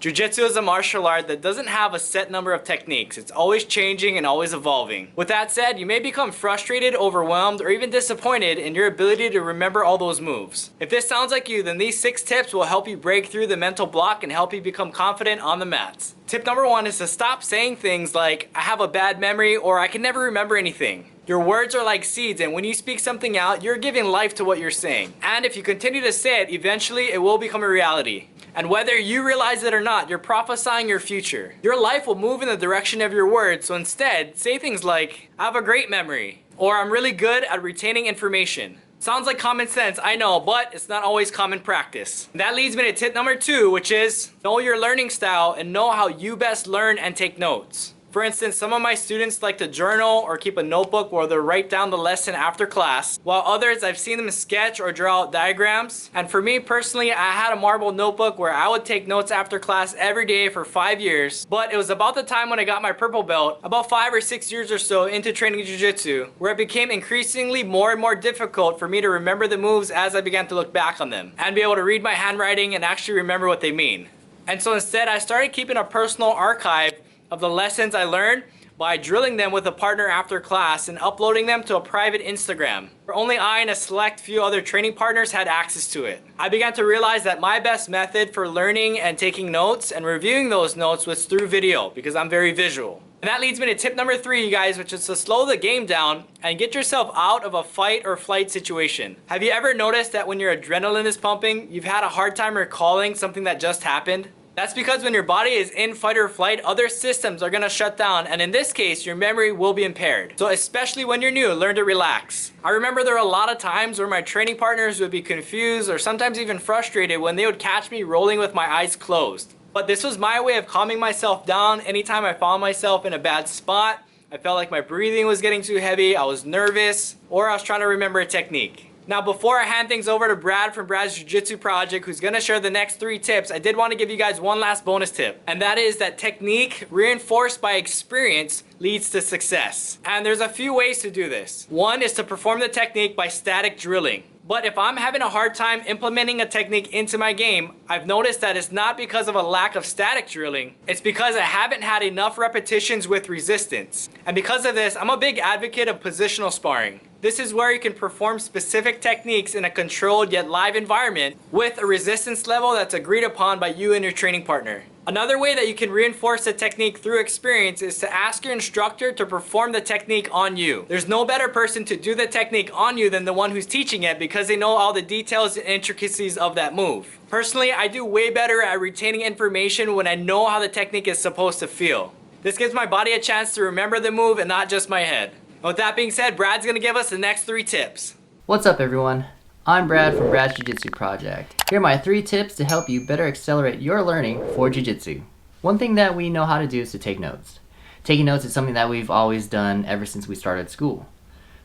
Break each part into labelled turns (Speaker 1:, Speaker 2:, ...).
Speaker 1: Jiu-Jitsu is a martial art that doesn't have a set number of techniques. It's always changing and always evolving. With that said, you may become frustrated, overwhelmed, or even disappointed in your ability to remember all those moves. If this sounds like you, then these 6 tips will help you break through the mental block and help you become confident on the mats. Tip number 1 is to stop saying things like, I have a bad memory, or I can never remember anything. Your words are like seeds, and when you speak something out, you're giving life to what you're saying. And if you continue to say it, eventually it will become a reality. And whether you realize it or not, you're prophesying your future. Your life will move in the direction of your words, so instead, say things like, I have a great memory, or I'm really good at retaining information. Sounds like common sense, I know, but it's not always common practice. That leads me to tip number 2, which is know your learning style and know how you best learn and take notes. For instance, some of my students like to journal or keep a notebook where they'll write down the lesson after class, while others I've seen them sketch or draw out diagrams. And for me personally, I had a marble notebook where I would take notes after class every day for 5 years. But it was about the time when I got my purple belt, about 5 or 6 years or so into training Jiu-Jitsu, where it became increasingly more and more difficult for me to remember the moves as I began to look back on them and be able to read my handwriting and actually remember what they mean. And so instead, I started keeping a personal archive of the lessons I learned by drilling them with a partner after class and uploading them to a private Instagram, where only I and a select few other training partners had access to it. I began to realize that my best method for learning and taking notes and reviewing those notes was through video, because I'm very visual. And that leads me to tip number 3, you guys, which is to slow the game down and get yourself out of a fight or flight situation. Have you ever noticed that when your adrenaline is pumping, you've had a hard time recalling something that just happened? That's because when your body is in fight or flight, other systems are gonna shut down, and in this case, your memory will be impaired. So especially when you're new, learn to relax. I remember there were a lot of times where my training partners would be confused or sometimes even frustrated when they would catch me rolling with my eyes closed. But this was my way of calming myself down anytime I found myself in a bad spot. I felt like my breathing was getting too heavy, I was nervous, or I was trying to remember a technique. Now, before I hand things over to Brad from Brad's Jiu-Jitsu project, who's gonna share the next 3 tips, I did want to give you guys one last bonus tip. And that is that technique reinforced by experience leads to success. And there's a few ways to do this. One is to perform the technique by static drilling. But if I'm having a hard time implementing a technique into my game, I've noticed that it's not because of a lack of static drilling. It's because I haven't had enough repetitions with resistance. And because of this, I'm a big advocate of positional sparring. This is where you can perform specific techniques in a controlled yet live environment with a resistance level that's agreed upon by you and your training partner. Another way that you can reinforce the technique through experience is to ask your instructor to perform the technique on you. There's no better person to do the technique on you than the one who's teaching it, because they know all the details and intricacies of that move. Personally, I do way better at retaining information when I know how the technique is supposed to feel. This gives my body a chance to remember the move and not just my head. With that being said, Brad's gonna give us the next 3 tips.
Speaker 2: What's up, everyone? I'm Brad from Brad's Jiu-Jitsu project. Here are my 3 tips to help you better accelerate your learning for Jiu-Jitsu. One thing that we know how to do is to take notes. Taking notes is something that we've always done ever since we started school.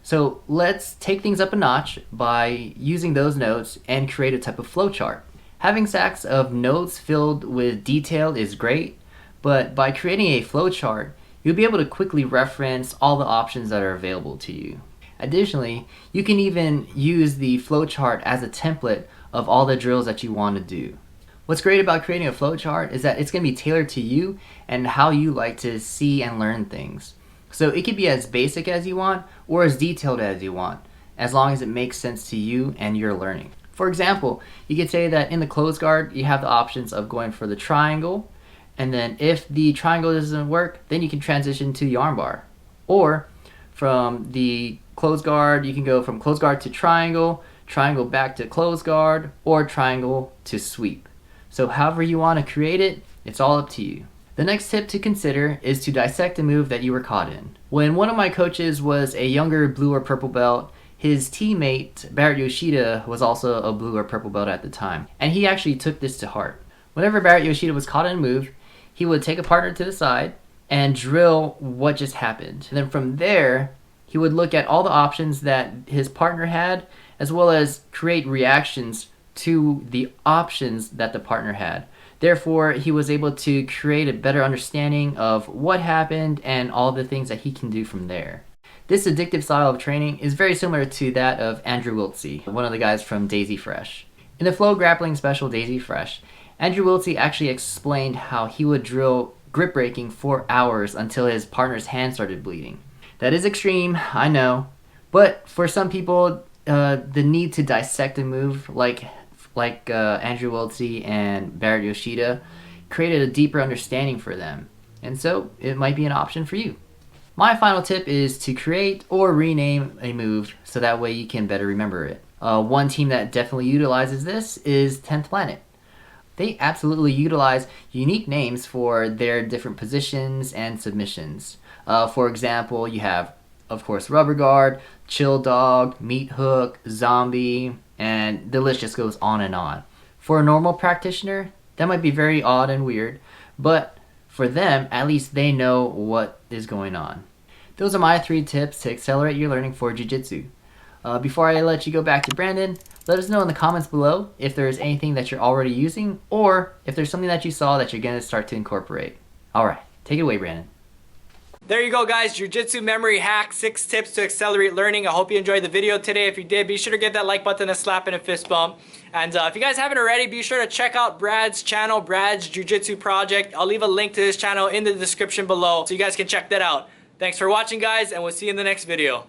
Speaker 2: So let's take things up a notch by using those notes and create a type of flowchart. Having stacks of notes filled with detail is great, but by creating a flowchart, you'll be able to quickly reference all the options that are available to you. Additionally, you can even use the flowchart as a template of all the drills that you want to do. What's great about creating a flowchart is that it's going to be tailored to you and how you like to see and learn things. So it could be as basic as you want or as detailed as you want, as long as it makes sense to you and your learning. For example, you could say that in the close guard, you have the options of going for the triangle, and then if the triangle doesn't work, then you can transition to the armbar. Or from the close guard, you can go from close guard to triangle, triangle back to close guard, or triangle to sweep. So however you want to create it, it's all up to you. The next tip to consider is to dissect a move that you were caught in. When one of my coaches was a younger blue or purple belt, his teammate, Barrett Yoshida, was also a blue or purple belt at the time. And he actually took this to heart. Whenever Barrett Yoshida was caught in a move, he would take a partner to the side and drill what just happened. And then from there, he would look at all the options that his partner had, as well as create reactions to the options that the partner had. Therefore, he was able to create a better understanding of what happened and all the things that he can do from there. This addictive style of training is very similar to that of Andrew Wiltsey, one of the guys from Daisy Fresh. In the Flow Grappling Special Daisy Fresh, Andrew Wiltsey actually explained how he would drill grip breaking for hours until his partner's hand started bleeding. That is extreme, I know, but for some people, the need to dissect a move like Andrew Wiltsey and Barrett Yoshida created a deeper understanding for them, and so it might be an option for you. My final tip is to create or rename a move so that way you can better remember it. One team that definitely utilizes this is 10th Planet. They absolutely utilize unique names for their different positions and submissions. For example, you have, of course, Rubber Guard, Chill Dog, Meat Hook, Zombie, and the list just goes on and on. For a normal practitioner, that might be very odd and weird, but for them, at least they know what is going on. Those are my 3 tips to accelerate your learning for Jiu-Jitsu. Before I let you go back to Brandon, let us know in the comments below if there is anything that you're already using or if there's something that you saw that you're going to start to incorporate. Alright, take it away, Brandon.
Speaker 1: There you go, guys. Jiu-Jitsu memory hack, 6 tips to accelerate learning. I hope you enjoyed the video today. If you did, be sure to give that like button a slap and a fist bump. And if you guys haven't already, be sure to check out Brad's channel, Brad's Jiu-Jitsu Project. I'll leave a link to his channel in the description below so you guys can check that out. Thanks for watching, guys, and we'll see you in the next video.